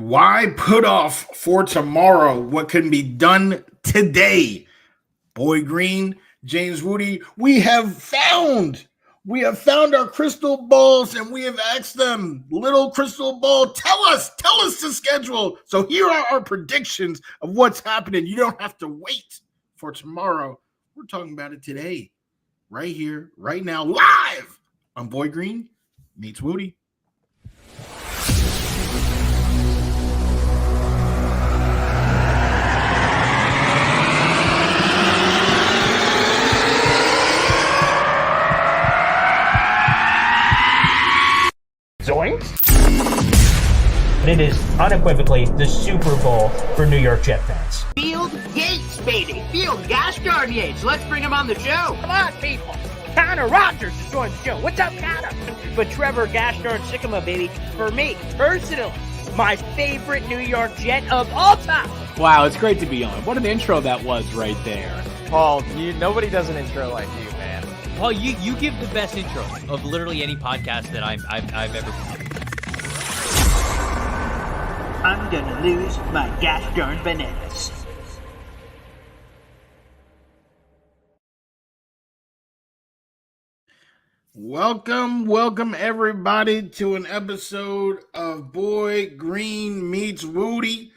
Why put off for tomorrow what can be done today? Boy Green, James Wudi, we have found our crystal balls and we have asked them, little crystal ball, tell us the schedule. So here are our predictions of what's happening. You don't have to wait for tomorrow. We're talking about it today, right here, right now, live on Boy Green Meets Wudi. Zoinks! It is unequivocally the Super Bowl for New York Jet fans. Field Yates, baby. Field Gosh darn Yates. Let's bring him on the show. Come on, people. Connor Rogers is on the show. What's up, Connor? But Trevor Gosh darn Sycamore, baby, for me, personally, my favorite New York Jet of all time. Wow, it's great to be on. What an intro that was right there. Paul, nobody does an intro like you, man. Paul, you give the best intro of literally any podcast that I've ever been. I'm gonna lose my gosh darn bananas. Welcome everybody to an episode of Boy Green Meets Wudi.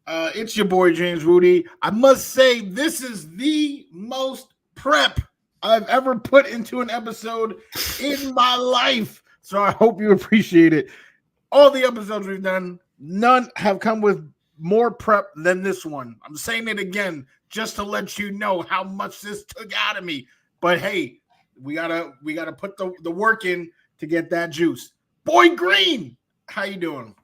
It's your boy James Wudi. I must say this is the most prep I've ever put into an episode in my life. So I hope you appreciate it. All the episodes we've done, none have come with more prep than this one. I'm saying it again just to let you know how much this took out of me. But hey, we gotta put the work in to get that juice. Boy Green, how you doing?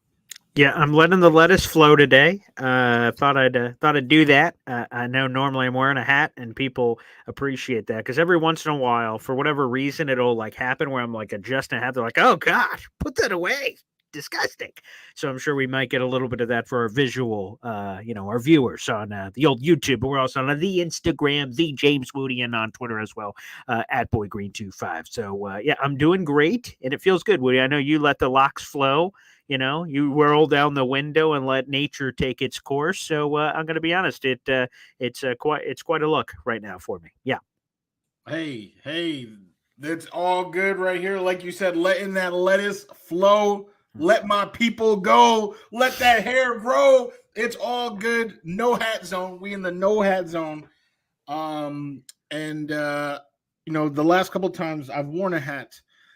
Yeah, I'm letting the lettuce flow today. Thought I'd do that. I know normally I'm wearing a hat, and people appreciate that because every once in a while, for whatever reason, it'll like happen where I'm like adjusting a hat. They're like, "Oh gosh, put that away." Disgusting. So I'm sure we might get a little bit of that for our visual, our viewers on the old YouTube, but we're also on the Instagram, the James Wudi, and on Twitter as well, at BoyGreen25. So yeah, I'm doing great, and it feels good, Wudi. I know you let the locks flow. You know, you roll down the window and let nature take its course. So I'm going to be honest, it's quite a look right now for me. Yeah. Hey, that's all good right here. Like you said, letting that lettuce flow. Let my people go. Let that hair grow. It's all good. No hat zone. We in the no hat zone. The last couple of times I've worn a hat,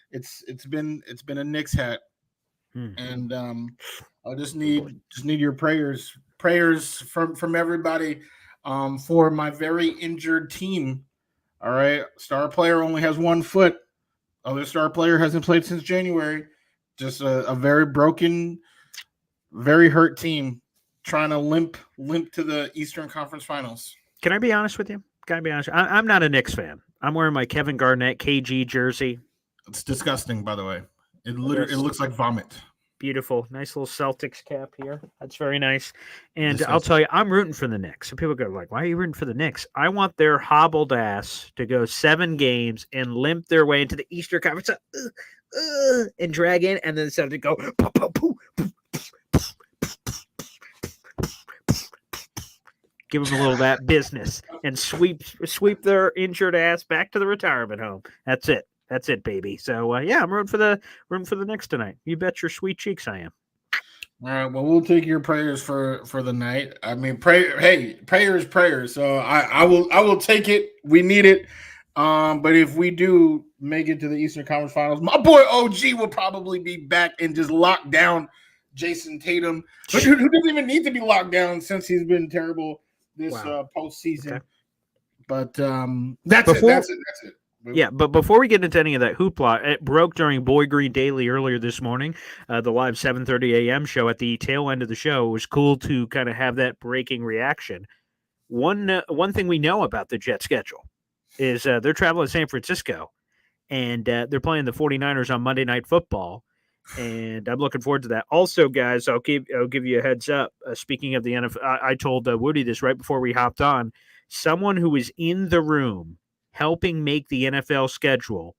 it's been a Knicks hat. And I just need your prayers from everybody for my very injured team. All right, star player only has 1 foot. Other star player hasn't played since January. Just a very broken, very hurt team trying to limp to the Eastern Conference Finals. Can I be honest with you? I'm not a Knicks fan. I'm wearing my Kevin Garnett KG jersey. It's disgusting, by the way. It looks like vomit. Beautiful. Nice little Celtics cap here. That's very nice. And I'll tell you, I'm rooting for the Knicks. So people go like, why are you rooting for the Knicks? I want their hobbled ass to go 7 games and limp their way into the Eastern Conference and drag in, and then to go give them a little of that business and sweep their injured ass back to the retirement home. That's it, baby. So yeah, I'm rooting for the Knicks tonight. You bet your sweet cheeks I am. All right. Well, we'll take your prayers for the night. I mean, prayers. So I will take it. We need it. But if we do make it to the Eastern Conference Finals, my boy OG will probably be back and just lock down Jason Tatum, who doesn't even need to be locked down since he's been terrible this postseason. Okay. But that's it. Yeah, but before we get into any of that hoopla, it broke during Boy Green Daily earlier this morning, the live 7:30 a.m. show. At the tail end of the show, it was cool to kind of have that breaking reaction. One thing we know about the Jet schedule is they're traveling to San Francisco, and they're playing the 49ers on Monday Night Football, and I'm looking forward to that. Also, guys, I'll give you a heads up. Speaking of the NFL, I told Woody this right before we hopped on. Someone who was in the room helping make the NFL schedule,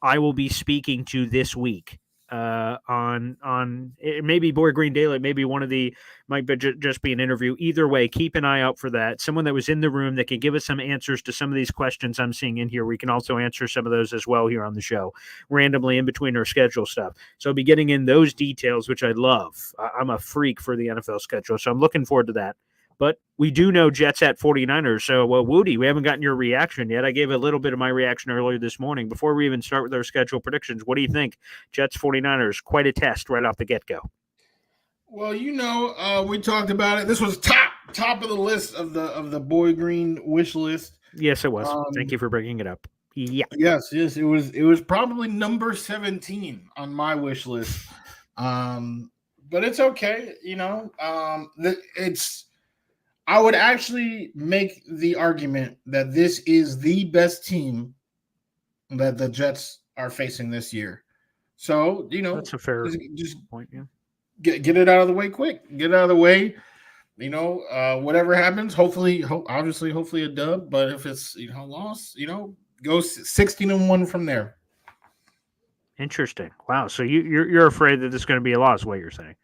I will be speaking to this week on it may be Boy Green Daily, maybe one of the might be just be an interview. Either way, keep an eye out for that. Someone that was in the room that can give us some answers to some of these questions I'm seeing in here. We can also answer some of those as well here on the show, randomly in between our schedule stuff. So I'll be getting in those details, which I love. I'm a freak for the NFL schedule, so I'm looking forward to that. But we do know Jets at 49ers. So, Wudi, we haven't gotten your reaction yet. I gave a little bit of my reaction earlier this morning. Before we even start with our schedule predictions, what do you think? Jets 49ers, quite a test right off the get-go. Well, we talked about it. This was top of the list of the Boy Green wish list. Yes, it was. Thank you for bringing it up. Yeah. Yes. It was probably number 17 on my wish list. But it's okay. I would actually make the argument that this is the best team that the Jets are facing this year. So, that's a fair point. Yeah. Get it out of the way quick. Get it out of the way. Whatever happens, hopefully a dub. But if it's loss, go 16-1 from there. Interesting. Wow. So you're afraid that this is going to be a loss? What you're saying?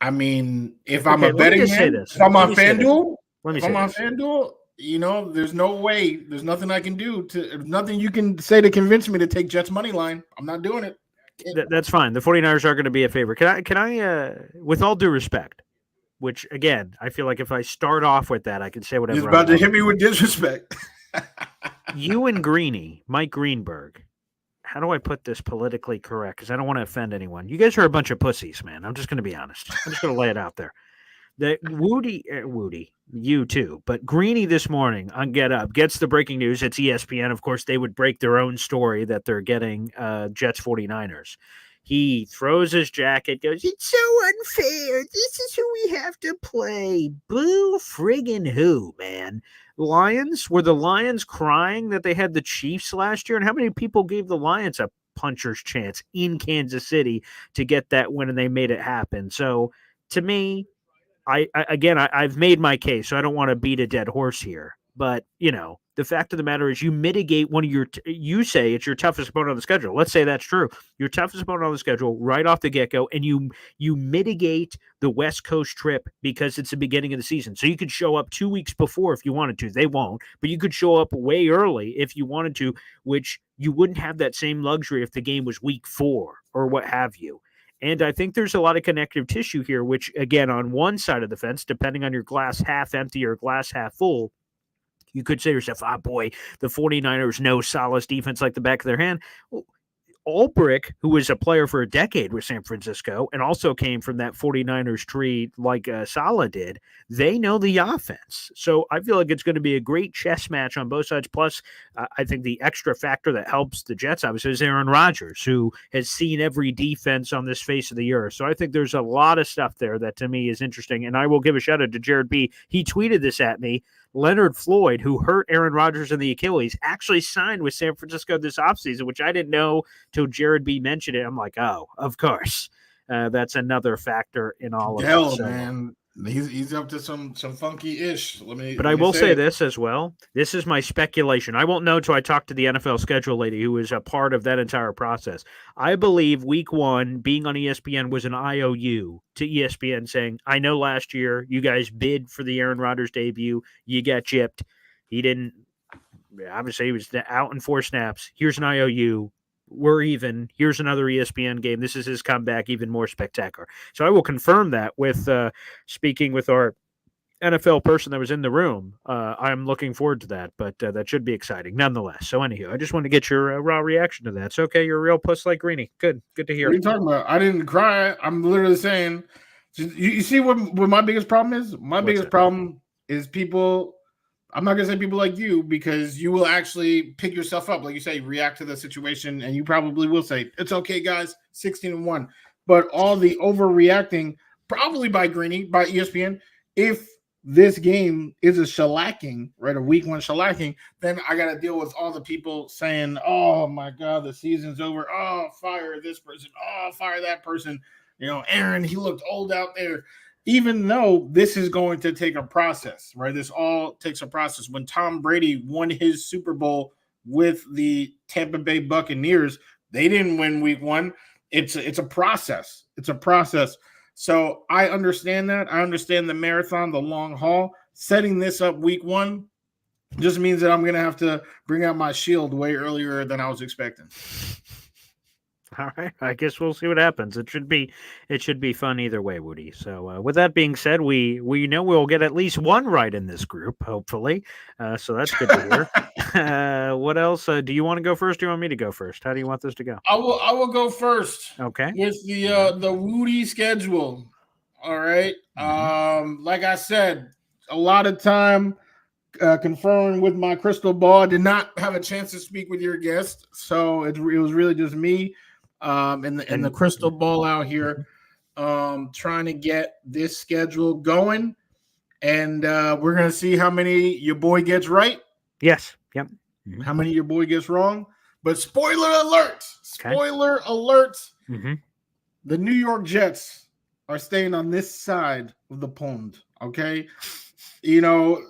I mean, if I'm a betting man, if I'm on FanDuel, there's no way, there's nothing I can do there's nothing you can say to convince me to take Jets money line. I'm not doing it. That's fine. The 49ers are going to be a favorite. Can I, with all due respect, which again, I feel like if I start off with that, I can say whatever. He's about to hit me with disrespect. You and Greeny, Mike Greenberg. How do I put this politically correct? Because I don't want to offend anyone. You guys are a bunch of pussies, man. I'm just going to be honest. I'm just going to lay it out there. That Wudi, you too, but Greeny this morning on Get Up gets the breaking news. It's ESPN. Of course, they would break their own story that they're getting Jets 49ers. He throws his jacket, goes, "It's so unfair. This is who we have to play." Boo friggin' who, man? Lions? Were the Lions crying that they had the Chiefs last year? And how many people gave the Lions a puncher's chance in Kansas City to get that win, and they made it happen? So to me, I've made my case, so I don't want to beat a dead horse here. But, the fact of the matter is you mitigate one of you say it's your toughest opponent on the schedule. Let's say that's true. Your toughest opponent on the schedule right off the get-go, and you mitigate the West Coast trip because it's the beginning of the season. So you could show up 2 weeks before if you wanted to. They won't. But you could show up way early if you wanted to, which you wouldn't have that same luxury if the game was week 4 or what have you. And I think there's a lot of connective tissue here, which, again, on one side of the fence, depending on your glass half empty or glass half full, you could say to yourself, boy, the 49ers know Salah's defense like the back of their hand. Well, Ulbrich, who was a player for a decade with San Francisco and also came from that 49ers tree like Salah did, they know the offense. So I feel like it's going to be a great chess match on both sides. Plus, I think the extra factor that helps the Jets, obviously, is Aaron Rodgers, who has seen every defense on this face of the earth. So I think there's a lot of stuff there that to me is interesting. And I will give a shout out to Jared B. He tweeted this at me. Leonard Floyd, who hurt Aaron Rodgers in the Achilles, actually signed with San Francisco this offseason, which I didn't know till Jared B mentioned it. I'm like, oh, of course. That's another factor in all of it. So, man. He's up to some funky ish. But I will say this as well. This is my speculation. I won't know until I talk to the NFL schedule lady who is a part of that entire process. I believe week 1 being on ESPN was an IOU to ESPN saying, I know last year you guys bid for the Aaron Rodgers debut. You got gypped. He didn't. Obviously, he was out in 4 snaps. Here's an IOU. We're even. Here's another ESPN game. This is his comeback, even more spectacular. So I will confirm that with speaking with our NFL person that was in the room. I'm looking forward to that, but that should be exciting nonetheless. So anywho, I just want to get your raw reaction to that. It's okay. You're a real puss like Greeny. Good to hear. What are you talking about? I didn't cry. I'm literally saying, you see what my biggest problem is? My biggest problem is people. I'm not going to say people like you because you will actually pick yourself up. Like you say, react to the situation, and you probably will say, it's okay, guys, 16-1. But all the overreacting, probably by Greeny, by ESPN, if this game is a shellacking, right, a week 1 shellacking, then I got to deal with all the people saying, oh, my God, the season's over. Oh, fire this person. Oh, fire that person. Aaron, he looked old out there. Even though this is going to take a process, right? This all takes a process. When Tom Brady won his Super Bowl with the Tampa Bay Buccaneers, They didn't win week 1. It's a process. It's a process. So I understand that. I understand the marathon, the long haul. Setting this up week 1 just means that I'm going to have to bring out my shield way earlier than I was expecting. All right, I guess we'll see what happens. It should be fun either way, Woody. So with that being said, we know we'll get at least one right in this group, hopefully. So that's good to hear. What else? Do you want to go first? Or do you want me to go first? How do you want this to go? I will go first. Okay. With the Wudi schedule. All right. Like I said, a lot of time conferring with my crystal ball. I did not have a chance to speak with your guest, so it was really just me and the crystal ball out here trying to get this schedule going, and we're gonna see how many your boy gets right. Yes. Yep. How many your boy gets wrong. But spoiler alert! Spoiler alert! The New York Jets are staying on this side of the pond. Okay, you know.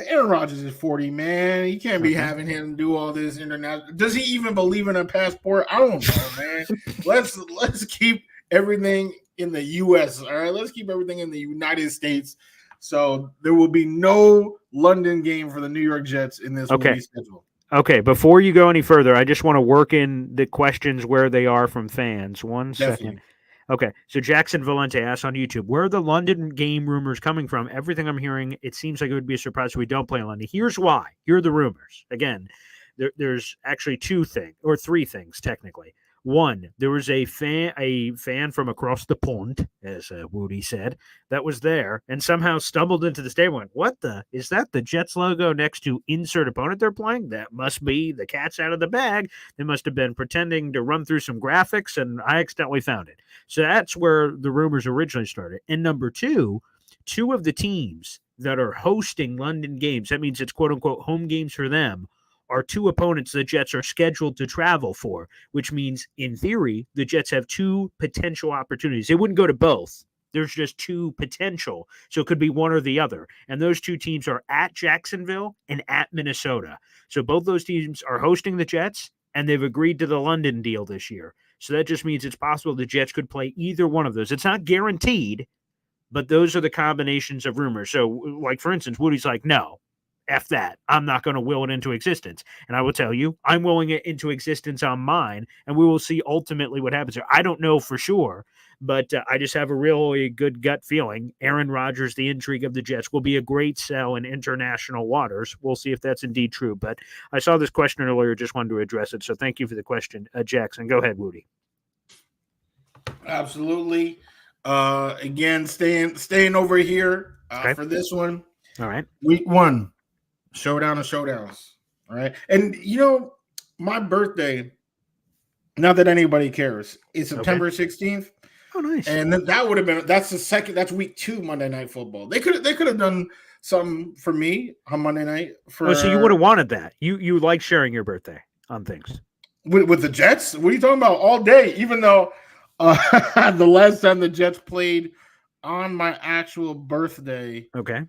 Aaron Rodgers is 40, man. You can't be having him do all this international. Does he even believe in a passport? I don't know, man. Let's keep everything in the U.S. All right, let's keep everything in the United States. So there will be no London game for the New York Jets in this movie schedule. Okay, before you go any further, I just want to work in the questions where they are from fans. One second. Okay, so Jackson Valente asks on YouTube, where are the London game rumors coming from? Everything I'm hearing, it seems like it would be a surprise if we don't play in London. Here's why. Here are the rumors. Again, there's actually three things, technically. One, there was a fan from across the pond, as Wudi said, that was there and somehow stumbled into the stadium and went, what is that the Jets logo next to insert opponent they're playing? That must be the cat's out of the bag. They must have been pretending to run through some graphics, and I accidentally found it. So that's where the rumors originally started. And number two of the teams that are hosting London games, that means it's quote-unquote home games for them, are two opponents the Jets are scheduled to travel for, which means, in theory, the Jets have two potential opportunities. They wouldn't go to both. There's just two potential. So it could be one or the other. And those two teams are at Jacksonville and at Minnesota. So both those teams are hosting the Jets, and they've agreed to the London deal this year. So that just means it's possible the Jets could play either one of those. It's not guaranteed, but those are the combinations of rumors. So, like, for instance, Woody's like, no. F that. I'm not going to will it into existence. And I will tell you, I'm willing it into existence on mine, and we will see ultimately what happens there. I don't know for sure, but I just have a really good gut feeling. Aaron Rodgers, the intrigue of the Jets, will be a great sell in international waters. We'll see if that's indeed true. But I saw this question earlier, just wanted to address it. So thank you for the question, Jackson. Go ahead, Woody. Absolutely. Again, staying over here for this one. All right. Week 1. Showdown of showdowns. All right. And my birthday, not that anybody cares, is September 16th. Oh, nice. And that would have been that's week 2 Monday Night Football. They could have done something for me on Monday night. So you would have wanted that. You like sharing your birthday on things. With the Jets? What are you talking about? All day, even though the last time the Jets played on my actual birthday. Okay.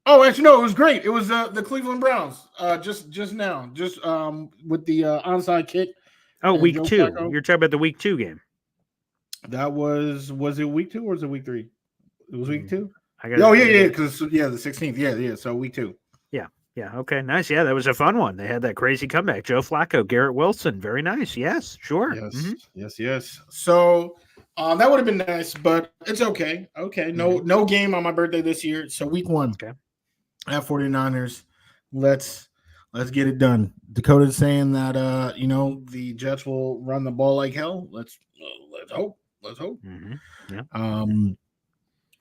Oh, actually, no, it was great. It was the Cleveland Browns. Just now, with the onside kick. Oh, week 2. You're talking about the week 2 game. That was it week 2 or was it week 3? It was week 2. Yeah, because the 16th. Yeah. So week 2. Yeah. Okay. Nice. Yeah, that was a fun one. They had that crazy comeback. Joe Flacco, Garrett Wilson. Very nice. Yes. Sure. Yes. So that would have been nice, but it's okay. Okay. No game on my birthday this year. So week 1. Okay. At 49ers. Let's get it done. Dakota's saying that the Jets will run the ball like hell. Let's hope. Mm-hmm. Yeah.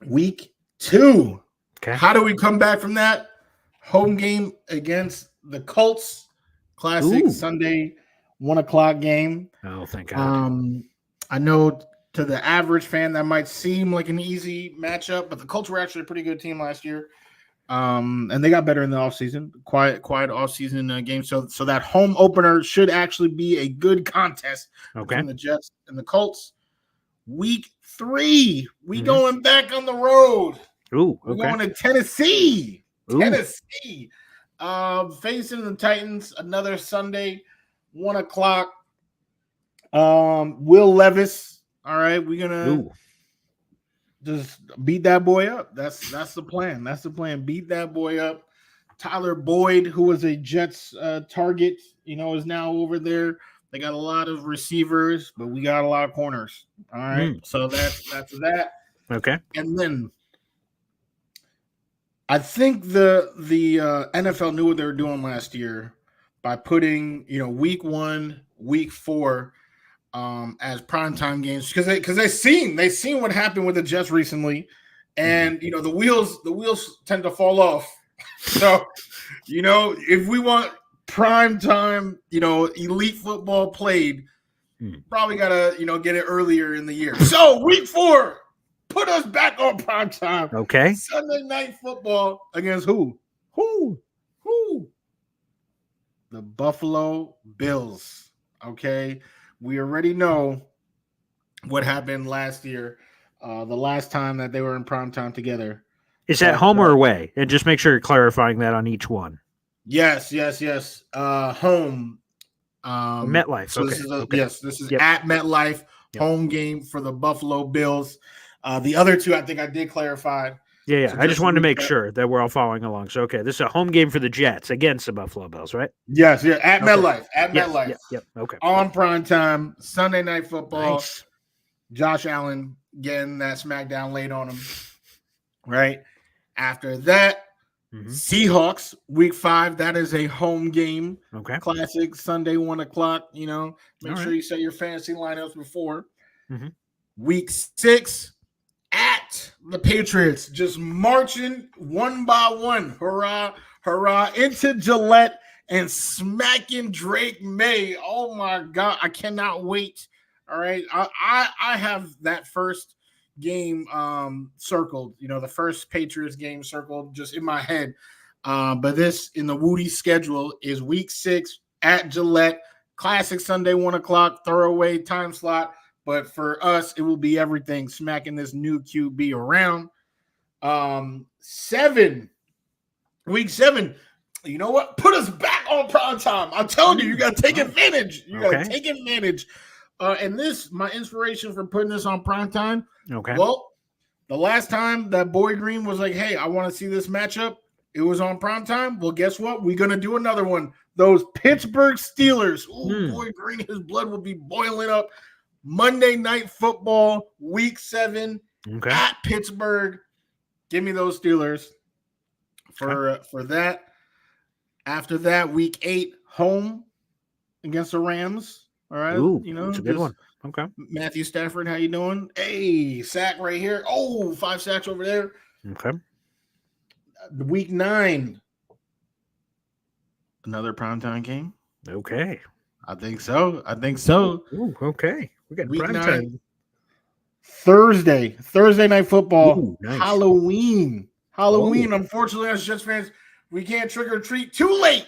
Week 2. Okay. How do we come back from that? Home game against the Colts. Classic Sunday 1:00 game. Oh, thank God. I know to the average fan that might seem like an easy matchup, but the Colts were actually a pretty good team last year. And they got better in the offseason. Quiet offseason game. So that home opener should actually be a good contest between the Jets and the Colts. Week 3, we going back on the road. Ooh, we're going to Tennessee. Facing the Titans, another Sunday 1 o'clock. Will Levis. All right, we're gonna just beat that boy up. That's the plan. That's the plan. Beat that boy up. Tyler Boyd, who was a Jets target, is now over there. They got a lot of receivers, but we got a lot of corners. All right, so that's that. Okay, and then I think the NFL knew what they were doing last year by putting week 1, week 4 as primetime games because they seen what happened with the Jets recently, and the wheels tend to fall off. So if we want primetime elite football played, probably gotta get it earlier in the year. So week 4. Put us back on primetime. Okay. Sunday night football against who? Who? The Buffalo Bills. Okay. We already know what happened last year, the last time that they were in primetime together. Is that home or away? And just make sure you're clarifying that on each one. Yes. Home. MetLife. So Okay. This is at MetLife, home game for the Buffalo Bills. The other two, I think I did clarify. Yeah. So I just wanted to make sure that we're all following along. So, okay, this is a home game for the Jets against the Buffalo Bills, right? Yes, at MetLife. At MetLife. Yep. Okay. On primetime, Sunday night football. Nice. Josh Allen getting that smackdown laid on him. Right? After that, Seahawks, week 5. That is a home game. Okay. Classic Sunday, 1 o'clock. Make sure you set your fantasy lineups before. Week 6 at the Patriots, just marching one by one. Hurrah, hurrah, into Gillette and smacking Drake May. Oh my God. I cannot wait. All right. I have that first game circled, the first Patriots game circled just in my head. But this in the Wudi schedule is week 6 at Gillette, classic Sunday, 1 o'clock, throwaway time slot. But for us, it will be everything, smacking this new QB around. Week 7. You know what? Put us back on prime time. I'm telling you, you got to take advantage. You got to take advantage. And this, my inspiration for putting this on prime time. Okay. Well, the last time that Boy Green was like, hey, I want to see this matchup, it was on prime time. Well, guess what? We're going to do another one. Those Pittsburgh Steelers. Ooh, Boy Green, his blood will be boiling up. Monday Night Football, week 7 at Pittsburgh. Give me those Steelers for that. After that, week 8, home against the Rams. All right. Ooh, it's a good one. Okay. Matthew Stafford, how you doing? Hey, sack right here. Oh, 5 sacks over there. Okay. Week 9. Another primetime game. Okay. I think so. Ooh, okay. We got week prime 9. time. Thursday night football. Ooh, nice. Halloween. Unfortunately, as Jets fans, we can't trick or treat too late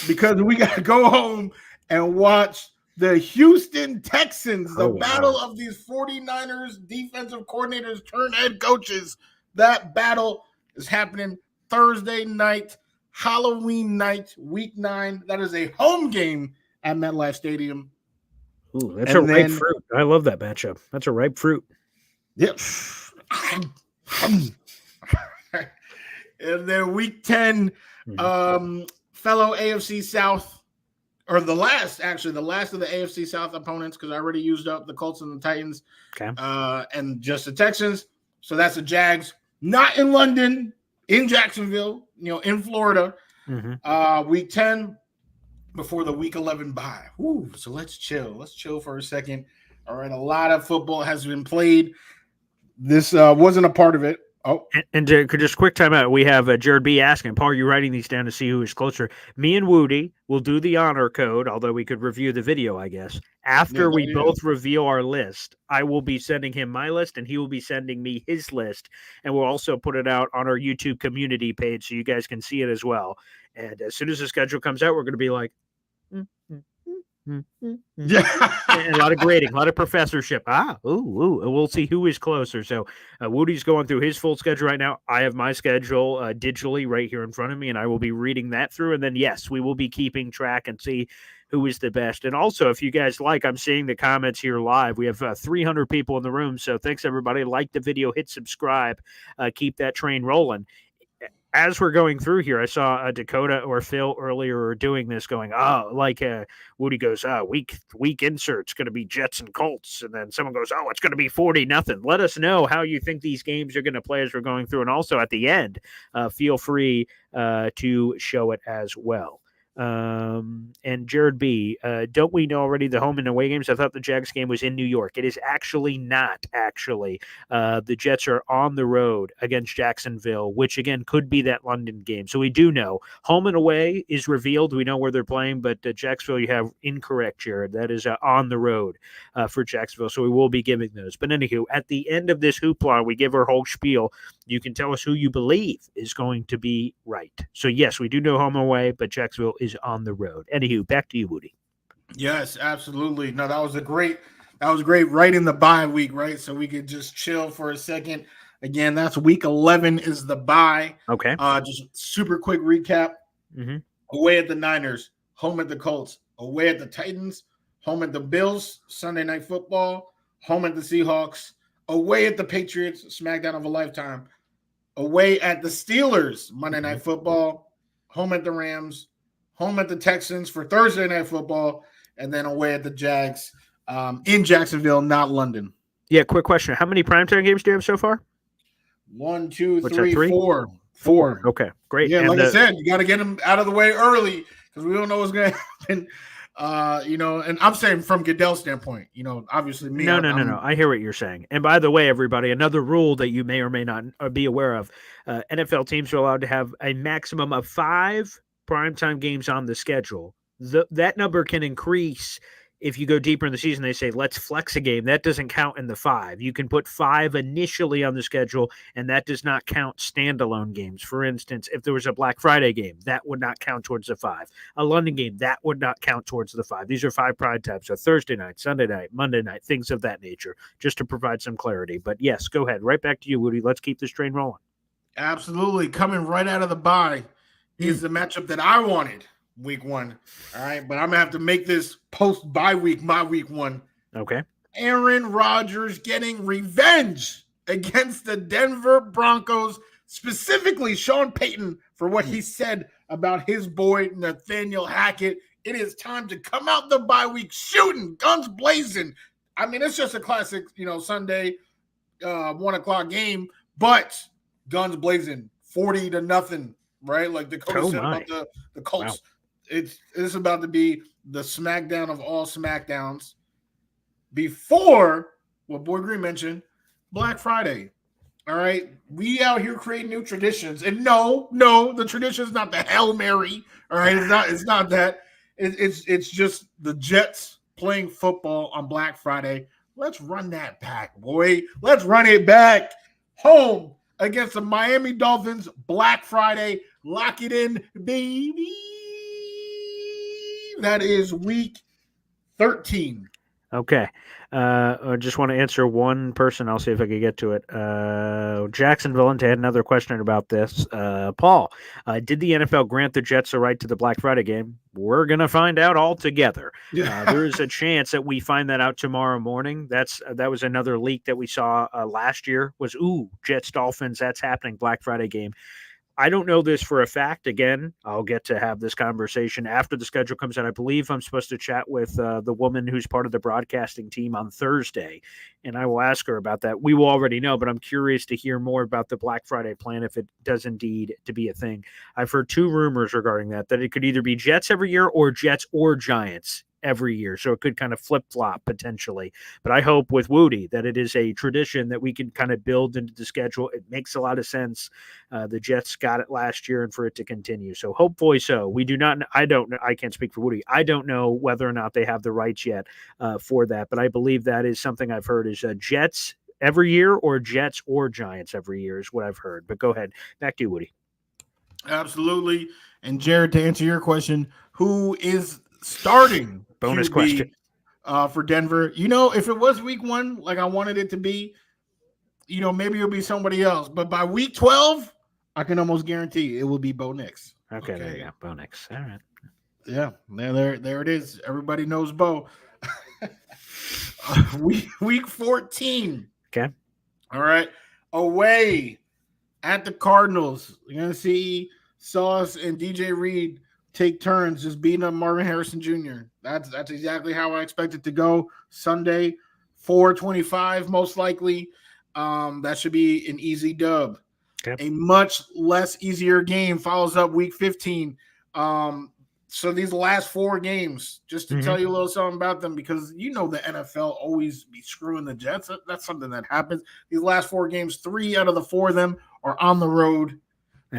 because we got to go home and watch the Houston Texans, the battle of these 49ers defensive coordinators turned head coaches. That battle is happening Thursday night, Halloween night, week 9. That is a home game at MetLife Stadium. Ooh, that's ripe fruit. I love that matchup. That's a ripe fruit. Yep. And then week 10, fellow AFC South, or the last of the AFC South opponents, because I already used up the Colts and the Titans, and just the Texans. So that's the Jags, not in London, in Jacksonville, in Florida. Week 10 before the week 11 bye. Ooh, so let's chill. Let's chill for a second. All right, a lot of football has been played. This wasn't a part of it. Oh, and just quick time out. We have Jared B asking, Paul, are you writing these down to see who is closer? Me and Wudi will do the honor code, although we could review the video, I guess. After we both reveal our list, I will be sending him my list, and he will be sending me his list. And we'll also put it out on our YouTube community page so you guys can see it as well. And as soon as the schedule comes out, we're going to be like, yeah, and a lot of grading, a lot of professorship. We'll see who is closer. So Woody's going through his full schedule right now. I have my schedule digitally right here in front of me, and I will be reading that through. And then, yes, we will be keeping track and see who is the best. And also, if you guys like, I'm seeing the comments here live. We have 300 people in the room. So thanks, everybody. Like the video, hit subscribe, keep that train rolling. As we're going through here, I saw Dakota or Phil earlier doing this, going, Woody goes, week insert's going to be Jets and Colts. And then someone goes, it's going to be 40-0. Let us know how you think these games are going to play as we're going through. And also at the end, feel free to show it as well. And Jared B, don't we know already the home and away games? I thought the Jags game was in New York. It is actually not, the Jets are on the road against Jacksonville, which again could be that London game. So we do know home and away is revealed. We know where they're playing, but Jacksonville, you have incorrect, Jared. That is on the road for Jacksonville. So we will be giving those. But anywho, at the end of this hoopla, we give our whole spiel. You can tell us who you believe is going to be right. So yes, we do know home and away, but Jacksonville is on the road. Anywho, back to you, Woody. Yes, absolutely. No, that was great right in the bye week, right? So we could just chill for a second. Again, that's week 11 is the bye. Okay. Just super quick recap. Mm-hmm. Away at the Niners, home at the Colts, away at the Titans, home at the Bills, Sunday Night Football, home at the Seahawks, away at the Patriots, smackdown of a lifetime, away at the Steelers, Monday Night Football, home at the Rams, home at the Texans for Thursday Night Football, and then away at the Jags in Jacksonville, not London. Yeah, quick question. How many primetime games do you have so far? 1, 2, What's 3, that, 3? 4. 4. Okay, great. Yeah, and like I said, you got to get them out of the way early because we don't know what's going to happen. And I'm saying from Goodell's standpoint, obviously me. No. I hear what you're saying. And by the way, everybody, another rule that you may or may not be aware of, NFL teams are allowed to have a maximum of 5 primetime games on the schedule. That number can increase if you go deeper in the season. They say, let's flex a game. That doesn't count in the 5. You can put 5 initially on the schedule, and that does not count standalone games. For instance, if there was a Black Friday game, that would not count towards the 5. A London game, that would not count towards the 5. These are 5 prime times. So Thursday night, Sunday night, Monday night, things of that nature, just to provide some clarity. But yes, go ahead. Right back to you, Woody. Let's keep this train rolling. Absolutely. Coming right out of the bye is the matchup that I wanted. Week 1. All right. But I'm going to have to make this post-bye week my week 1. Okay. Aaron Rodgers getting revenge against the Denver Broncos, specifically Sean Payton for what he said about his boy Nathaniel Hackett. It is time to come out the bye week shooting, guns blazing. I mean, it's just a classic, Sunday 1:00 game, but guns blazing, 40-0, right? Like Dakota said about the Colts. Wow. It's about to be the smackdown of all smackdowns before what Boy Green mentioned, Black Friday. All right. We out here creating new traditions. And no, the tradition is not the Hail Mary. All right. It's not that. It's just the Jets playing football on Black Friday. Let's run that back, boy. Let's run it back. Home against the Miami Dolphins, Black Friday. Lock it in, baby. That is week 13. Okay. I just want to answer one person. I'll see if I can get to it. Jacksonville had another question about this. Paul, did the NFL grant the Jets the right to the Black Friday game? We're going to find out all together. There is a chance that we find that out tomorrow morning. That was another leak that we saw last year was, Jets Dolphins, that's happening, Black Friday game. I don't know this for a fact. Again, I'll get to have this conversation after the schedule comes out. I believe I'm supposed to chat with the woman who's part of the broadcasting team on Thursday, and I will ask her about that. We will already know, but I'm curious to hear more about the Black Friday plan if it does indeed to be a thing. I've heard 2 rumors regarding that it could either be Jets every year or Jets or Giants every year. So it could kind of flip-flop potentially. But I hope with Woody that it is a tradition that we can kind of build into the schedule. It makes a lot of sense. The Jets got it last year and for it to continue. So hopefully so. We do not, I don't know. I can't speak for Woody. I don't know whether or not they have the rights yet for that. But I believe that is something I've heard is Jets every year or Jets or Giants every year is what I've heard. But go ahead. Back to you, Woody. Absolutely. And Jared, to answer your question, who is starting bonus question for Denver? If it was week 1, like I wanted it to be, maybe it'll be somebody else. But by week 12, I can almost guarantee it will be Bo Nix. Okay, there you go. Bo Nix. All right. Yeah, there it is. Everybody knows Bo. Week 14. Okay. All right. Away at the Cardinals. You're gonna see Sauce and DJ Reed take turns just beating up Marvin Harrison Jr. That's exactly how I expect it to go. Sunday, 4:25, most likely. That should be an easy dub. Okay. A much less easier game follows up week 15. So these last 4 games, just to tell you a little something about them, because you know the NFL always be screwing the Jets. That's something that happens. These last 4 games, 3 out of the 4 of them are on the road.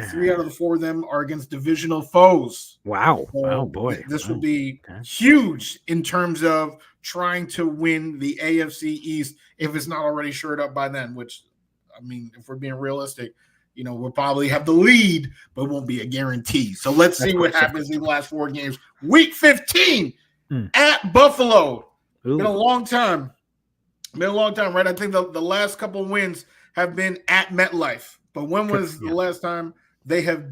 3 out of the 4 of them are against divisional foes. Wow. So Oh boy. This Wow. would be Okay. huge in terms of trying to win the AFC East if it's not already shored up by then, which, I mean, if we're being realistic, we'll probably have the lead, but it won't be a guarantee. So let's see what happens in the last 4 games. Week 15 at Buffalo. Ooh. Been a long time. Right? I think the last couple of wins have been at MetLife. But when was the last time they have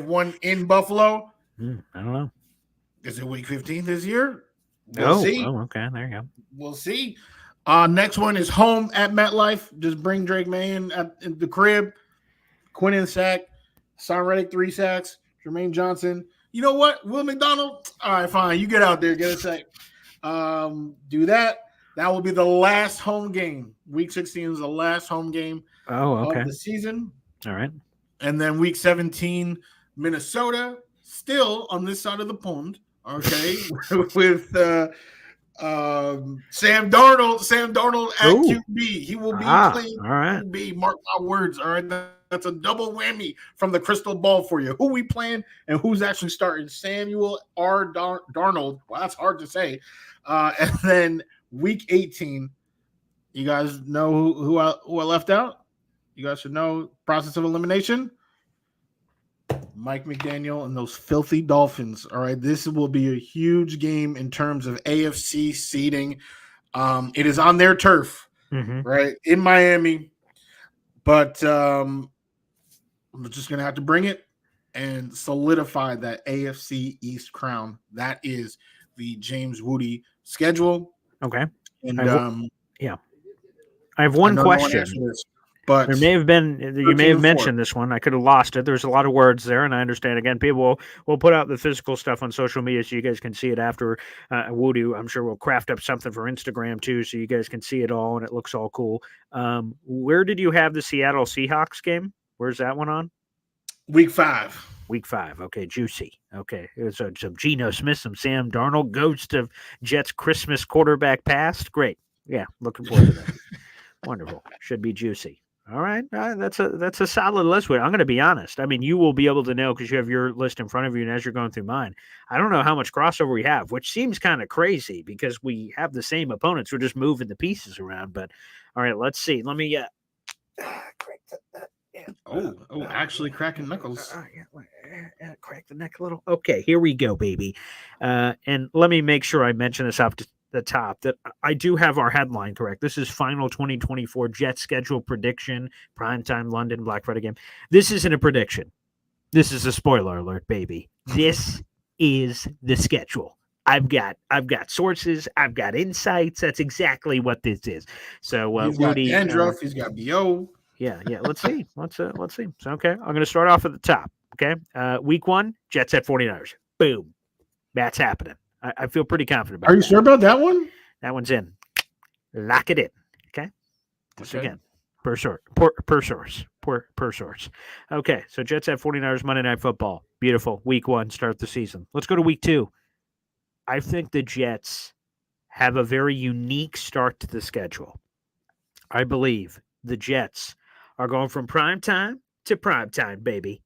won in Buffalo? I don't know. Is it week 15 this year? We'll see. Oh, okay. There you go. We'll see. Next one is home at MetLife. Just bring Drake May in the crib. Quinn in sack. Son Reddick 3 sacks. Jermaine Johnson. You know what? Will McDonald? All right, fine. You get out there. Get a sack. Do that. That will be the last home game. Week 16 is the last home game of the season. All right. And then week 17, Minnesota, still on this side of the pond, okay, with Sam Darnold at QB. He will be playing QB. Mark my words. All right, that's a double whammy from the crystal ball for you. Who we playing and who's actually starting? Samuel R. Darnold. Well, that's hard to say. And then week 18, you guys know who I left out? You guys should know process of elimination. Mike McDaniel and those filthy Dolphins. All right, this will be a huge game in terms of AFC seeding. It is on their turf, right, in Miami. But I'm just going to have to bring it and solidify that AFC East crown. That is the James Wudi schedule. Okay. And I have one question. But you may have mentioned this one. I could have lost it. There's a lot of words there, and I understand. Again, people will put out the physical stuff on social media so you guys can see it after Voodoo. I'm sure we'll craft up something for Instagram too, so you guys can see it all and it looks all cool. Where did you have the Seattle Seahawks game? Where's that one on? Week 5. Week 5. Okay, juicy. Okay, so some Geno Smith, some Sam Darnold, ghost of Jets Christmas quarterback past. Great. Yeah, looking forward to that. Wonderful. Should be juicy. All right, that's a solid list. I'm going to be honest. I mean, you will be able to know because you have your list in front of you, and as you're going through mine, I don't know how much crossover we have, which seems kind of crazy because we have the same opponents. We're just moving the pieces around. But all right, let's see. Let me crack that. Yeah. Actually cracking knuckles. Crack the neck a little. Okay, here we go, baby. And let me make sure I mention this up to the top that I do have our headline correct. This is final 2024 Jet schedule prediction, primetime London Black Friday game. This isn't a prediction. This is a spoiler alert, baby. This is the schedule. I've got sources. I've got insights. That's exactly what this is. So he's got Dandruff. He's got BO. Yeah. Let's see. Let's see. So okay, I'm going to start off at the top. Okay, week 1, Jets at 49ers. Boom, that's happening. I feel pretty confident about that. Are you sure about that one? That one's in. Lock it in. Okay. Once again, per source. Okay. So Jets at 49ers Monday Night Football. Beautiful. Week 1, start the season. Let's go to week 2. I think the Jets have a very unique start to the schedule. I believe the Jets are going from primetime to primetime, baby.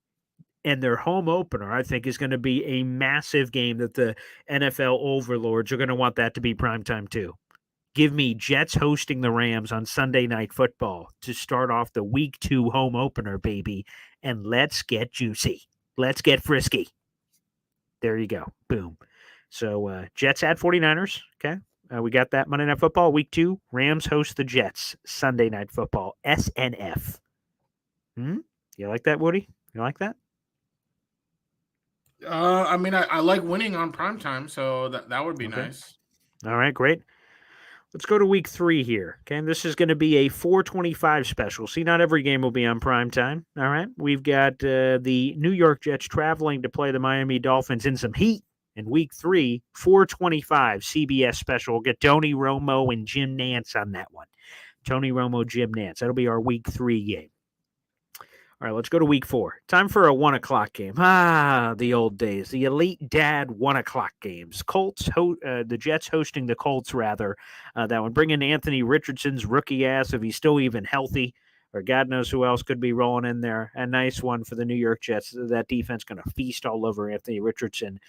And their home opener, I think, is going to be a massive game that the NFL overlords are going to want that to be primetime too. Give me Jets hosting the Rams on Sunday Night Football to start off the week 2 home opener, baby. And let's get juicy. Let's get frisky. There you go. Boom. So Jets at 49ers. Okay. We got that Monday Night Football. Week 2, Rams host the Jets. Sunday Night Football. SNF. You like that, Woody? You like that? I mean, I like winning on primetime, so that would be Okay. nice. All right, great. Let's go to week 3 here. Okay, and this is going to be a 425 special. See, not every game will be on prime time. All right, we've got the New York Jets traveling to play the Miami Dolphins in some heat in week 3, 425 CBS special. We'll get Tony Romo and Jim Nance on that one. Tony Romo, Jim Nance. That'll be our week 3 game. All right, let's go to week 4. Time for a 1 o'clock game. The old days. The Elite Dad 1 o'clock games. The Jets hosting the Colts, rather. That one. Bring in Anthony Richardson's rookie ass if he's still even healthy, or God knows who else could be rolling in there. A nice one for the New York Jets. That defense going to feast all over Anthony Richardson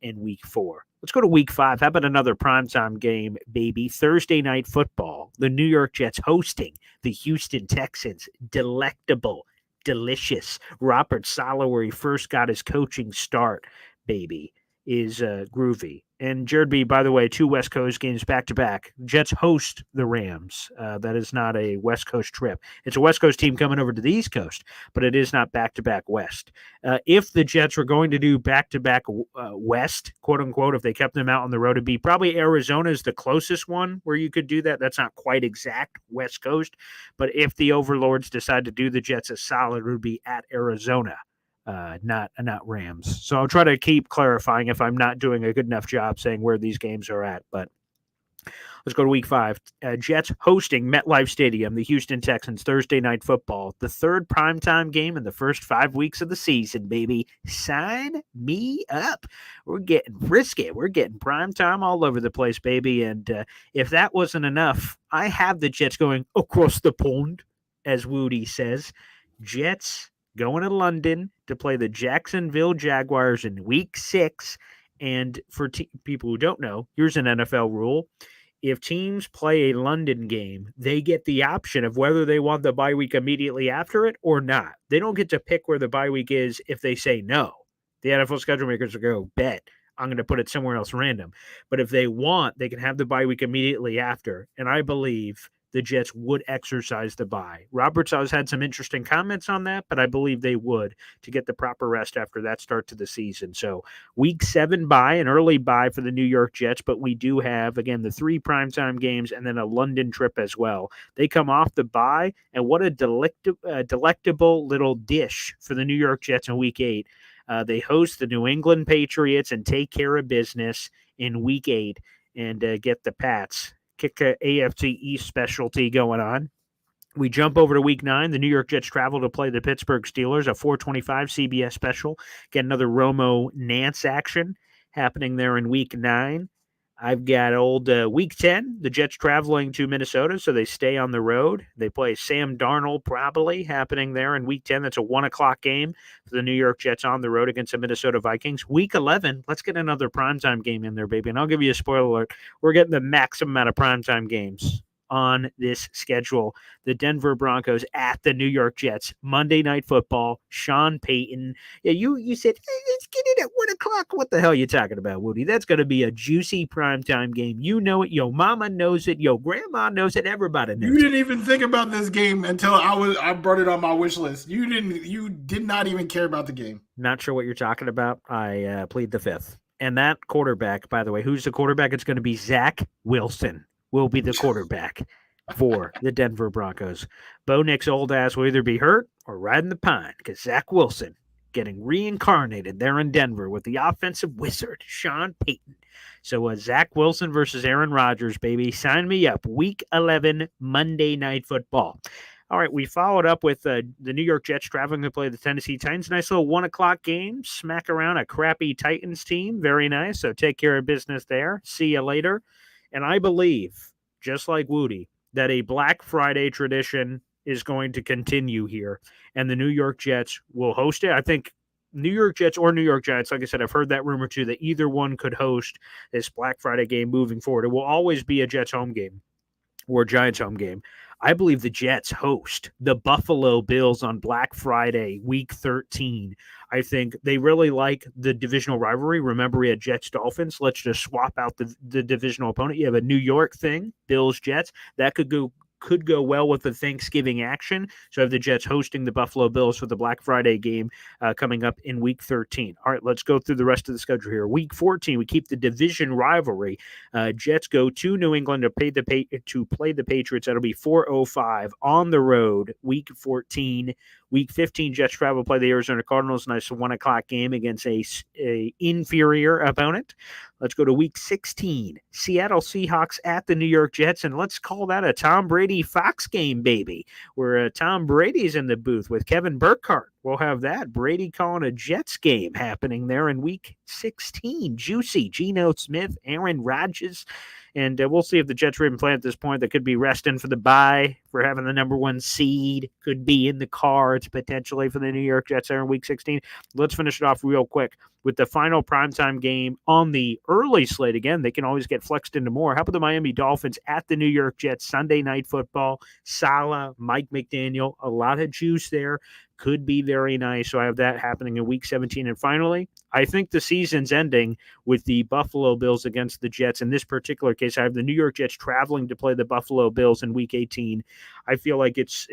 in week 4. Let's go to week 5. How about another primetime game, baby? Thursday night football. The New York Jets hosting the Houston Texans. Delectable. Delicious. Robert Saleh, where he first got his coaching start, baby, is groovy. And Jared B, by the way, 2 West Coast games back to back. Jets host the Rams. That is not a West Coast trip. It's a West Coast team coming over to the East Coast, but it is not back to back West. If the Jets were going to do back to back West, quote unquote, if they kept them out on the road, it'd be probably Arizona is the closest one where you could do that. That's not quite exact West Coast, but if the overlords decide to do the Jets a solid, it would be at Arizona. Not Rams. So I'll try to keep clarifying if I'm not doing a good enough job saying where these games are at. But let's go to week 5. Jets hosting MetLife Stadium, the Houston Texans, Thursday night football. The third primetime game in the first 5 weeks of the season, baby. Sign me up. We're getting frisky. We're getting primetime all over the place, baby. And if that wasn't enough, I have the Jets going across the pond, as Wudi says. Jets going to London to play the Jacksonville Jaguars in week 6. And for people who don't know, here's an NFL rule. If teams play a London game, they get the option of whether they want the bye week immediately after it or not. They don't get to pick where the bye week is if they say no. The NFL schedule makers will go, bet. I'm going to put it somewhere else random. But if they want, they can have the bye week immediately after. And I believe the Jets would exercise the bye. Robert Saleh had some interesting comments on that, but I believe they would to get the proper rest after that start to the season. So week 7 bye, an early bye for the New York Jets, but we do have, again, the 3 primetime games and then a London trip as well. They come off the bye, and what a delectable little dish for the New York Jets in week 8. They host the New England Patriots and take care of business in week 8 and get the Pats. Kick a AFC East specialty going on. We jump over to week 9. The New York Jets travel to play the Pittsburgh Steelers, a 425 CBS special. Get another Romo Nance action happening there in week 9. I've got old week 10, the Jets traveling to Minnesota, so they stay on the road. They play Sam Darnold probably happening there in week 10. That's a 1 o'clock game for the New York Jets on the road against the Minnesota Vikings. Week 11, let's get another primetime game in there, baby. And I'll give you a spoiler alert. We're getting the maximum amount of primetime games on this schedule. The Denver Broncos at the New York Jets. Monday Night Football. Sean Payton. Yeah, you said, hey, let's get it at 1 o'clock. What the hell are you talking about, Woody? That's going to be a juicy primetime game. You know it. Yo mama knows it. Yo grandma knows it. Everybody knows it. You didn't even think about this game until I brought it on my wish list. You did not even care about the game. Not sure what you're talking about. I plead the fifth. And that quarterback, by the way, who's the quarterback? It's going to be Zach Wilson. Will be the quarterback for the Denver Broncos. Bo Nick's old ass will either be hurt or riding the pine because Zach Wilson getting reincarnated there in Denver with the offensive wizard, Sean Payton. So Zach Wilson versus Aaron Rodgers, baby. Sign me up. Week 11, Monday Night Football. All right, we followed up with the New York Jets traveling to play the Tennessee Titans. Nice little 1 o'clock game. Smack around a crappy Titans team. Very nice. So take care of business there. See you later. And I believe, just like Woody, that a Black Friday tradition is going to continue here. And the New York Jets will host it. I think New York Jets or New York Giants, like I said, I've heard that rumor too, that either one could host this Black Friday game moving forward. It will always be a Jets home game or Giants home game. I believe the Jets host the Buffalo Bills on Black Friday, week 13. I think they really like the divisional rivalry. Remember, we had Jets-Dolphins. Let's just swap out the divisional opponent. You have a New York thing, Bills-Jets. That could go could go well with the Thanksgiving action. So I have the Jets hosting the Buffalo Bills for the Black Friday game coming up in Week 13. All right, let's go through the rest of the schedule here. Week 14, we keep the division rivalry. Jets go to New England to play the Patriots. That'll be 4:05 on the road. Week 14. Week 15, Jets travel play the Arizona Cardinals. Nice 1 o'clock game against a inferior opponent. Let's go to Week 16. Seattle Seahawks at the New York Jets, and let's call that a Tom Brady Fox game, baby, where Tom Brady's in the booth with Kevin Burkhardt. We'll have that. Brady calling a Jets game happening there in Week 16. Juicy. Geno Smith, Aaron Rodgers. And we'll see if the Jets are even playing at this point. They could be resting for the bye for having the number 1 seed. Could be in the cards potentially for the New York Jets there in Week 16. Let's finish it off real quick with the final primetime game on the early slate. Again, they can always get flexed into more. How about the Miami Dolphins at the New York Jets? Sunday Night Football. Saleh, Mike McDaniel, a lot of juice there. Could be very nice. So I have that happening in Week 17. And finally, I think the season's ending with the Buffalo Bills against the Jets. In this particular case, I have the New York Jets traveling to play the Buffalo Bills in Week 18. I feel like it's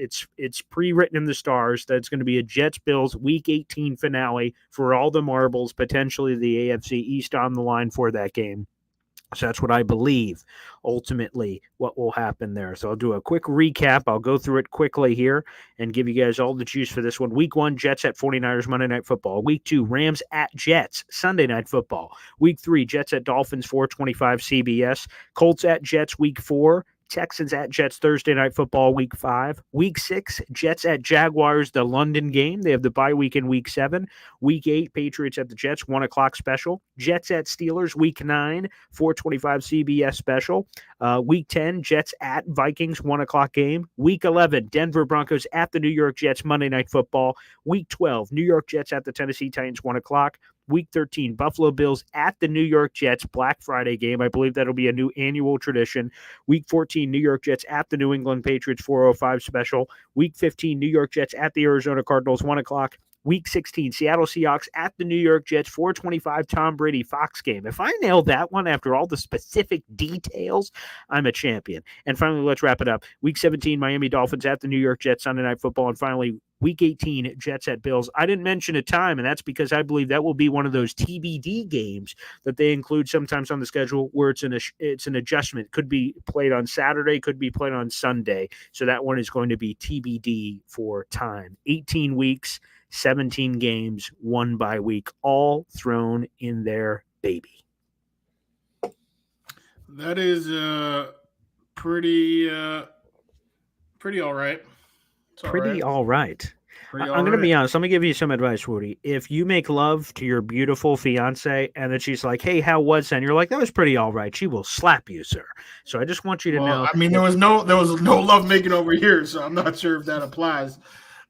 pre-written in the stars that it's going to be a Jets-Bills Week 18 finale for all the marbles, potentially the AFC East on the line for that game. So that's what I believe ultimately what will happen there. So I'll do a quick recap. I'll go through it quickly here and give you guys all the juice for this one. Week 1, Jets at 49ers, Monday Night Football. Week 2, Rams at Jets, Sunday Night Football. Week 3, Jets at Dolphins, 4:25 CBS. Colts at Jets, Week 4. Texans at Jets, Thursday Night Football, Week 5. Week 6, Jets at Jaguars, the London game. They have the bye week in Week 7. Week 8, Patriots at the Jets, 1 o'clock special. Jets at Steelers, Week 9, 4:25 CBS special. Week 10, Jets at Vikings, 1 o'clock game. Week 11, Denver Broncos at the New York Jets, Monday Night Football. Week 12, New York Jets at the Tennessee Titans, 1 o'clock. Week 13, Buffalo Bills at the New York Jets, Black Friday game. I believe that'll be a new annual tradition. Week 14, New York Jets at the New England Patriots, 4:05 special. Week 15, New York Jets at the Arizona Cardinals, 1 o'clock. Week 16, Seattle Seahawks at the New York Jets, 4:25 Tom Brady Fox game. If I nail that one after all the specific details, I'm a champion. And finally, let's wrap it up. Week 17, Miami Dolphins at the New York Jets, Sunday Night Football. And finally, Week 18, Jets at Bills. I didn't mention a time, and that's because I believe that will be one of those TBD games that they include sometimes on the schedule where it's an adjustment. Could be played on Saturday, could be played on Sunday. So that one is going to be TBD for time. 18 weeks, 17 games, 1 bye week, all thrown in there, baby. That is pretty all right. Pretty all right. Pretty I'm going to be honest. Let me give you some advice, Woody. If you make love to your beautiful fiance and then she's like, "Hey, how was that?" And you're like, "That was pretty all right," she will slap you, sir. So I just want you to know. I mean, there was no love making over here, so I'm not sure if that applies.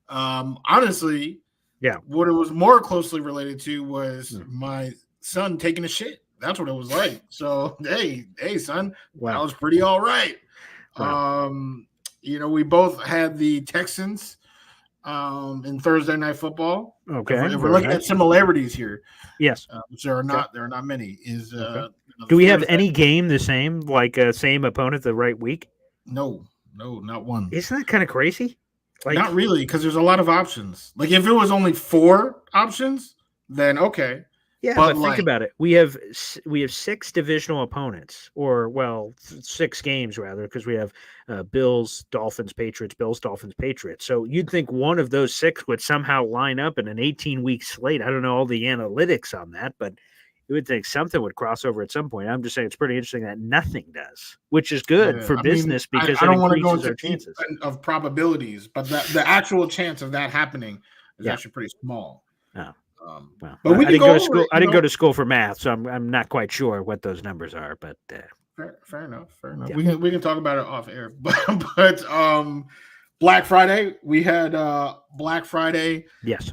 Honestly, yeah. What it was more closely related to was my son taking a shit. That's what it was like. So hey, son, wow. That was pretty all right. Wow. We both had the Texans in Thursday Night Football. Okay. If we're looking at similarities here, yes, which there are not many. Do we have any game the same, like same opponent the right week? No, not one. Isn't that kind of crazy? Like, not really, because there's a lot of options. Like if it was only 4 options, then okay. Yeah, but think about it. We have 6 divisional opponents, or 6 games rather, because we have Bills, Dolphins, Patriots, Bills, Dolphins, Patriots. So you'd think one of those 6 would somehow line up in an 18-week slate. I don't know all the analytics on that, but you would think something would cross over at some point. I'm just saying it's pretty interesting that nothing does, which is good for business because I don't want to go into into chances of probabilities, but the actual chance of that happening is actually pretty small. Oh. But we I didn't go to school. I didn't go to school for math, so I'm not quite sure what those numbers are. But fair enough. Yeah. We can talk about it off air. But Black Friday, we had Black Friday. Yes.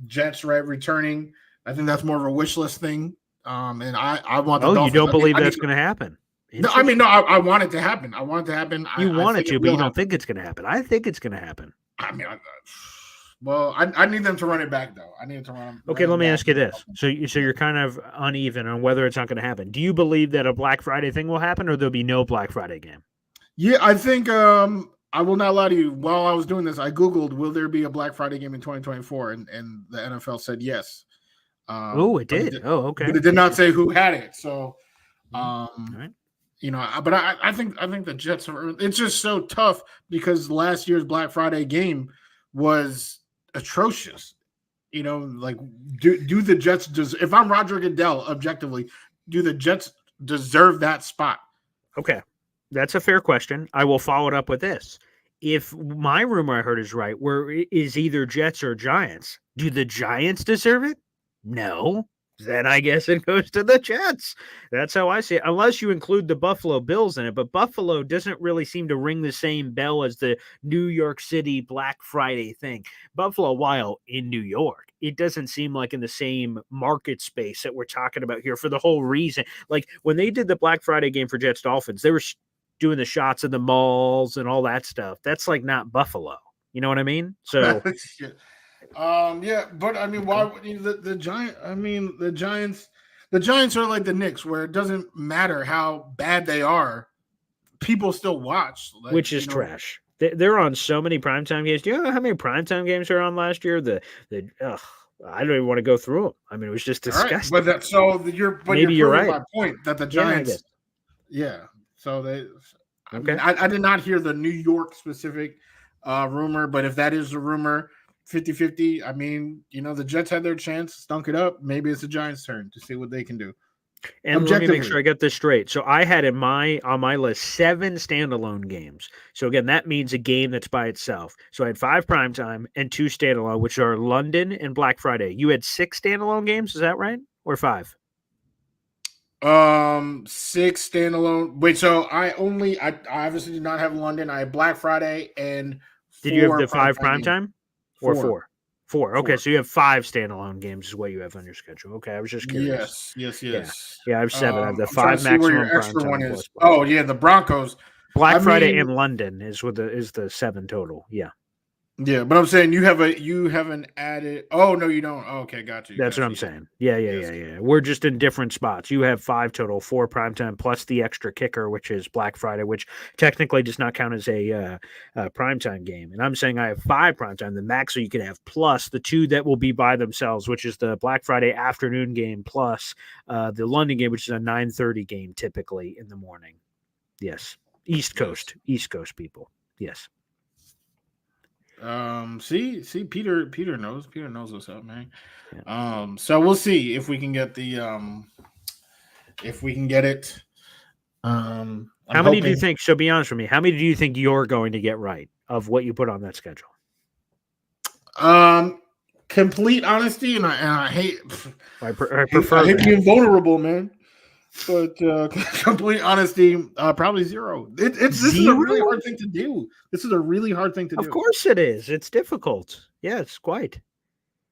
Jets returning. I think that's more of a wish list thing. And I want. The Dolphins. You don't believe that's going to happen? No, I mean, no. I want it to happen. I want it to happen. You want it to, but you don't think it's going to happen. I think it's going to happen. I mean, I need them to run it back, though. I need to run. Okay, let me ask you this. So you're kind of uneven on whether it's not going to happen. Do you believe that a Black Friday thing will happen, or there'll be no Black Friday game? Yeah, I think I will not lie to you. While I was doing this, I Googled, will there be a Black Friday game in 2024? And the NFL said yes. Oh, it did. Okay. But it did not say who had it. So, All right. but I think the Jets are. It's just so tough because last year's Black Friday game was atrocious. Like do the Jets if I'm Roger Goodell, objectively, do the Jets deserve that spot? Okay. That's a fair question. I will follow it up with this. If my rumor I heard is right, where it is either Jets or Giants, do the Giants deserve it? No. Then I guess it goes to the Jets. That's how I see it, unless you include the Buffalo Bills in it. But Buffalo doesn't really seem to ring the same bell as the New York City Black Friday thing. Buffalo, while in New York, it doesn't seem like in the same market space that we're talking about here for the whole reason. Like when they did the Black Friday game for Jets Dolphins, they were doing the shots in the malls and all that stuff. That's like not Buffalo. You know what I mean? So yeah, but I mean, why would the Giant? I mean, the Giants are like the Knicks, where it doesn't matter how bad they are, people still watch, which is trash. They're on so many primetime games. Do you know how many primetime games are on last year? I don't even want to go through them. I mean, it was just disgusting. Right, maybe you're right. My point that the Giants, So they, I did not hear the New York specific rumor, but if that is the rumor, 50-50. I mean, the Jets had their chance, stunk it up. Maybe it's the Giants' turn to see what they can do. And let me make sure I get this straight. So I had on my list 7 standalone games. So again, that means a game that's by itself. So I had 5 primetime and 2 standalone, which are London and Black Friday. You had 6 standalone games, is that right? Or 5? 6 standalone. Wait, so I obviously did not have London. I had Black Friday and 4. Did you have the 5 primetime? Or 4? 4. Okay, 4. So you have 5 standalone games is what you have on your schedule. Okay, I was just curious. Yes. Yeah, I have 7. I have the 5 maximum extra one is. Oh yeah, the Broncos. Black Friday in London is the 7 total. Yeah. Yeah, but I'm saying you haven't added. Oh no, you don't. Oh, okay, got you. That's what I'm saying. Yeah. We're just in different spots. You have 5 total, 4 primetime plus the extra kicker, which is Black Friday, which technically does not count as a primetime game. And I'm saying I have 5 primetime, the max so you can have plus the 2 that will be by themselves, which is the Black Friday afternoon game plus the London game, which is a 9:30 game typically in the morning. Yes, East Coast people. Yes. See, Peter knows what's up, man. Yeah. So we'll see if we can get it. How many do you think? So be honest with me. How many do you think you're going to get right of what you put on that schedule? Complete honesty, and I hate. I prefer. I hate being vulnerable, man. But complete honesty, probably 0. This is a really hard thing to do. Of course it is. It's difficult. Yeah, it's quite.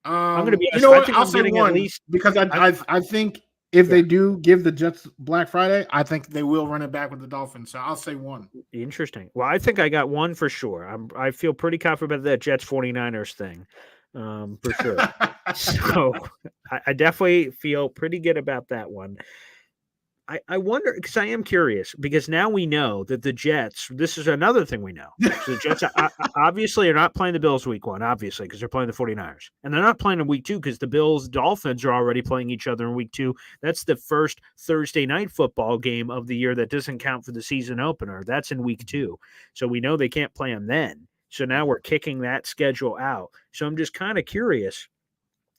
I'm going to be. I'll say 1 at least because I think if they do give the Jets Black Friday, I think they will run it back with the Dolphins. So I'll say 1. Interesting. Well, I think I got 1 for sure. I feel pretty confident about that Jets 49ers thing, for sure. So I definitely feel pretty good about that one. I wonder, because I am curious, because now we know that the Jets, this is another thing we know. So the Jets obviously are not playing the Bills week 1, obviously, because they're playing the 49ers. And they're not playing in week 2 because the Bills, Dolphins are already playing each other in week 2. That's the first Thursday night football game of the year that doesn't count for the season opener. That's in week 2. So we know they can't play them then. So now we're kicking that schedule out. So I'm just kind of curious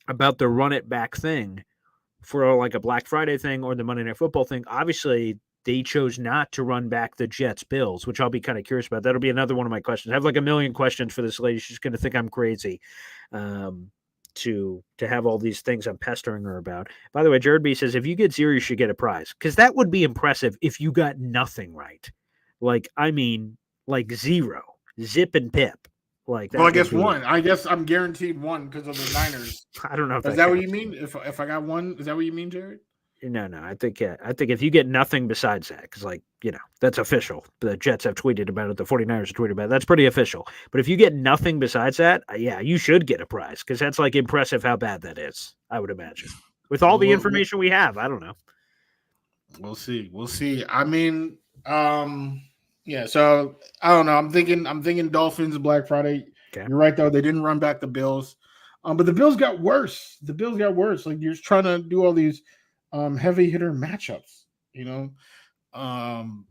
about the run it back thing. For like a Black Friday thing or the Monday Night Football thing. Obviously, they chose not to run back the Jets Bills, which I'll be kind of curious about. That'll be another one of my questions. I have like a million questions for this lady. She's going to think I'm crazy to have all these things I'm pestering her about. By the way, Jared B says, if you get 0, you should get a prize. Because that would be impressive if you got nothing right. Like 0. Zip and pip. Like that. Well, I guess 1. I guess I'm guaranteed 1 because of the Niners. I don't know. Is that what you mean? If I got 1, is that what you mean, Jared? No. I think if you get nothing besides that, because that's official. The Jets have tweeted about it. The 49ers have tweeted about it. That's pretty official. But if you get nothing besides that, you should get a prize because that's like impressive how bad that is. I would imagine with all the information we have. I don't know. We'll see. I mean, Yeah, so I don't know. I'm thinking Dolphins Black Friday. Okay. You're right though. They didn't run back the Bills. But the Bills got worse. The Bills got worse. Like you're just trying to do all these heavy hitter matchups, you know. Um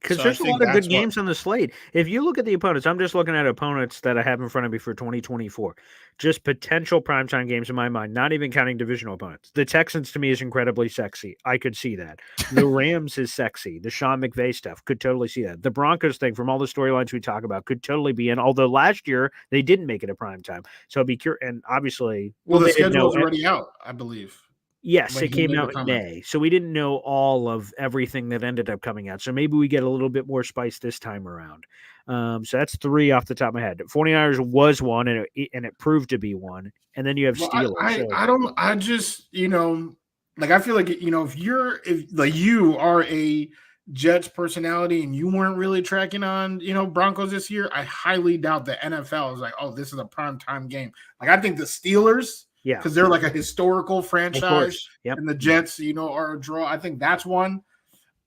Because so I there's a think lot of good that's what games on the slate. If you look at the opponents, I'm just looking at opponents that I have in front of me for 2024. Just potential primetime games in my mind, not even counting divisional opponents. The Texans to me is incredibly sexy. I could see that. The Rams is sexy. The Sean McVay stuff could totally see that. The Broncos thing, from all the storylines we talk about, could totally be in. Although last year they didn't make it a primetime, so I'd be curious. And obviously, well the they didn't schedule know. is already out, I believe. Yes, When it he came made the out in comment. May, so we didn't know all of everything that ended up coming out. So maybe we get a little bit more spice this time around. So that's 3 off the top of my head. 49ers was one, and it proved to be one. And then you have Well, Steelers. I don't I just like I feel like if like you are a Jets personality and you weren't really tracking on Broncos this year, I highly doubt the NFL is like, oh, this is a primetime game. Like I think the Steelers, Yeah, because they're like a historical of franchise, course. Yep. and the Jets, are a draw. I think that's one.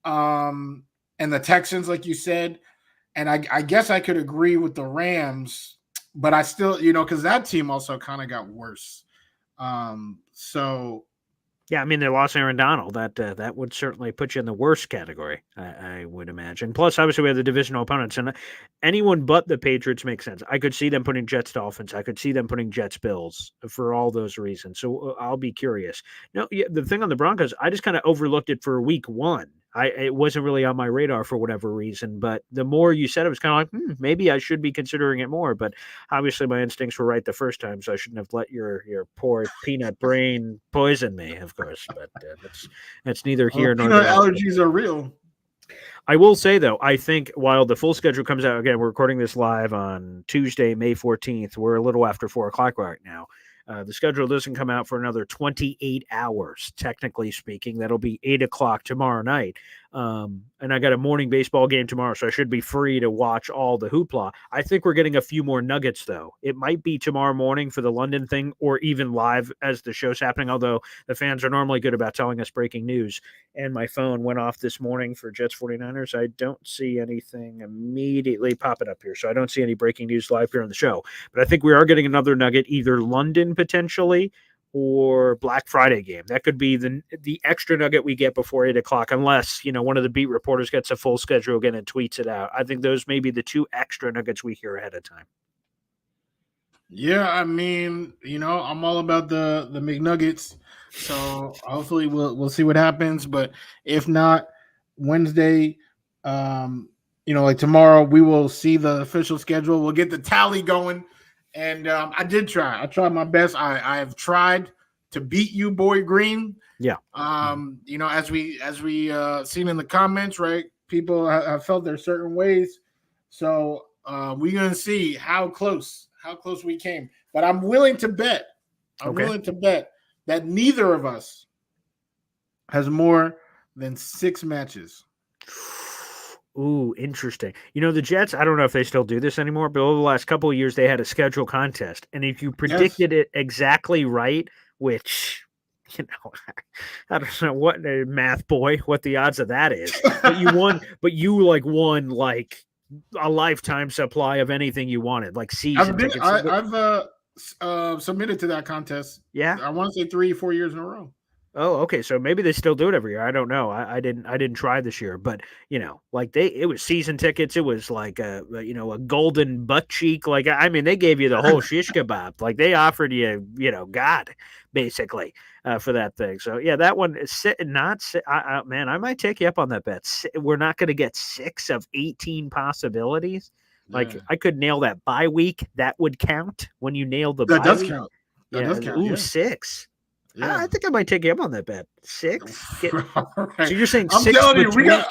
And the Texans, like you said, and I guess I could agree with the Rams, but I still, because that team also kind of got worse. So Yeah, I mean they lost Aaron Donald. That would certainly put you in the worst category, I would imagine. Plus, obviously, we have the divisional opponents, and anyone but the Patriots makes sense. I could see them putting Jets Dolphins. I could see them putting Jets Bills for all those reasons. So I'll be curious. No, yeah, the thing on the Broncos, I just kind of overlooked it for week one. It wasn't really on my radar for whatever reason, but the more you said it, was kind of like, maybe I should be considering it more. But obviously, my instincts were right the first time, so I shouldn't have let your poor peanut brain poison me, of course. But that's neither here nor peanut there. allergies are real. I will say though, I think while the full schedule comes out again, we're recording this live on Tuesday, May 14th. We're a little after 4:00 right now. The schedule doesn't come out for another 28 hours, technically speaking. That'll be 8:00 tomorrow night. And I got a morning baseball game tomorrow, so I should be free to watch all the hoopla. I think we're getting a few more nuggets, though. It might be tomorrow morning for the London thing or even live as the show's happening, although the fans are normally good about telling us breaking news. And my phone went off this morning for Jets 49ers. I don't see anything immediately popping up here, so I don't see any breaking news live here on the show. But I think we are getting another nugget, either London potentially or Black Friday game. That could be the extra nugget we get before 8:00, unless one of the beat reporters gets a full schedule again and tweets it out. I think those may be the 2 extra nuggets we hear ahead of time. Yeah, I mean, I'm all about the McNuggets. So hopefully we'll see what happens. But if not, Wednesday, like tomorrow, we will see the official schedule. We'll get the tally going. And I did try. I tried my best. I have tried to beat you, Boy Green. Yeah. As we seen in the comments, right? People have felt their certain ways. So we're gonna see how close we came. But I'm willing to bet. Willing to bet that neither of us has more than 6 matches. Ooh, interesting. The Jets, I don't know if they still do this anymore, but over the last couple of years, they had a schedule contest. And if you predicted it exactly right, which, I don't know what math boy, what the odds of that is, but you won, won like a lifetime supply of anything you wanted, like season tickets. I've submitted to that contest. Yeah. I want to say 3-4 years in a row. Oh, okay. So maybe they still do it every year. I don't know. I didn't try this year, but it was season tickets. It was like a golden butt cheek. Like, I mean, they gave you the whole shish kebab. Like they offered you, God, basically, for that thing. So yeah, that one is man, I might take you up on that bet. We're not going to get 6 of 18 possibilities. Like I could nail that bye week. That would count when you nail the bye week. That does count. Ooh, 6. Yeah. I think I might take you up on that bet. 6. Right. So you're saying I'm 6 telling between... you,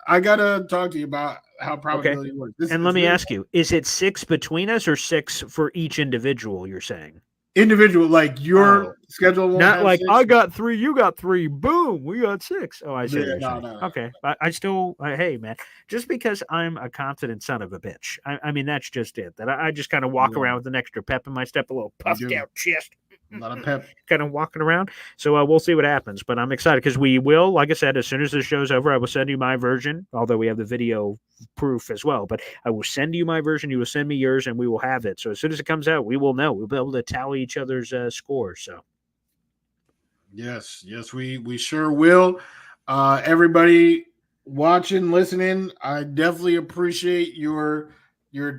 I gotta talk to you about how probability works. And let me ask you: is it 6 between us, or 6 for each individual? You're saying individual, like your schedule won't not have like 6. I got 3, you got 3. Boom, we got 6. Oh, I see. No. Okay, I still, hey man, just because I'm a confident son of a bitch, I mean that's just it. That I just kind of walk around with an extra pep in my step, a little puffed out chest. A lot of pep. kind of walking around. So we'll see what happens. But I'm excited because we will, like I said, as soon as the show's over, I will send you my version, although we have the video proof as well. But I will send you my version. You will send me yours, and we will have it. So as soon as it comes out, we will know. We'll be able to tally each other's scores. So. Yes, we sure will. Everybody watching, listening, I definitely appreciate your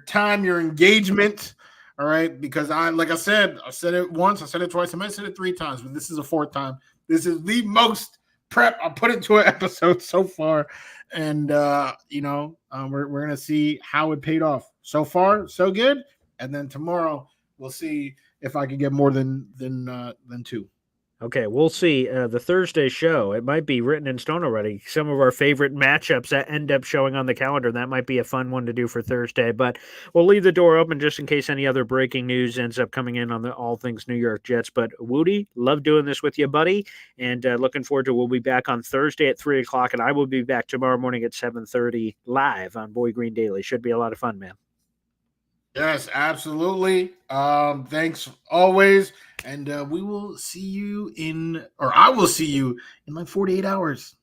time, your engagement. All right, because like I said it once, I said it twice, I might have said it 3 times, but this is the 4th time. This is the most prep I put into an episode so far, and we're gonna see how it paid off. So far, so good, and then tomorrow we'll see if I can get more than 2. Okay, we'll see. The Thursday show, it might be written in stone already. Some of our favorite matchups that end up showing on the calendar. That might be a fun one to do for Thursday. But we'll leave the door open just in case any other breaking news ends up coming in on the all things New York Jets. But Wudi, love doing this with you, buddy. And looking forward to we'll be back on Thursday at 3 o'clock. And I will be back tomorrow morning at 7:30 live on Boy Green Daily. Should be a lot of fun, man. Yes, absolutely. Thanks always. And we will see you I will see you in like 48 hours.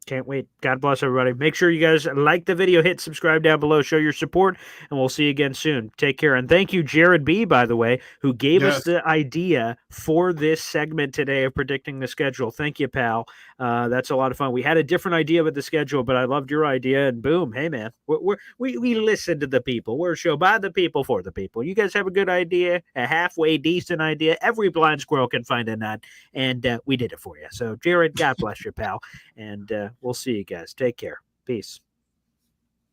Can't wait. God bless everybody. Make sure you guys like the video, hit subscribe down below, show your support, and we'll see you again soon. Take care. And thank you, Jared B., by the way, who gave us the idea for this segment today of predicting the schedule. Thank you, pal. That's a lot of fun. We had a different idea with the schedule, but I loved your idea, and boom, hey, man, we listen to the people. We're a show by the people, for the people. You guys have a good idea, a halfway decent idea. Every blind squirrel can find a nut, and we did it for you. So, Jared, God bless you, pal, and we'll see you guys. Take care. Peace.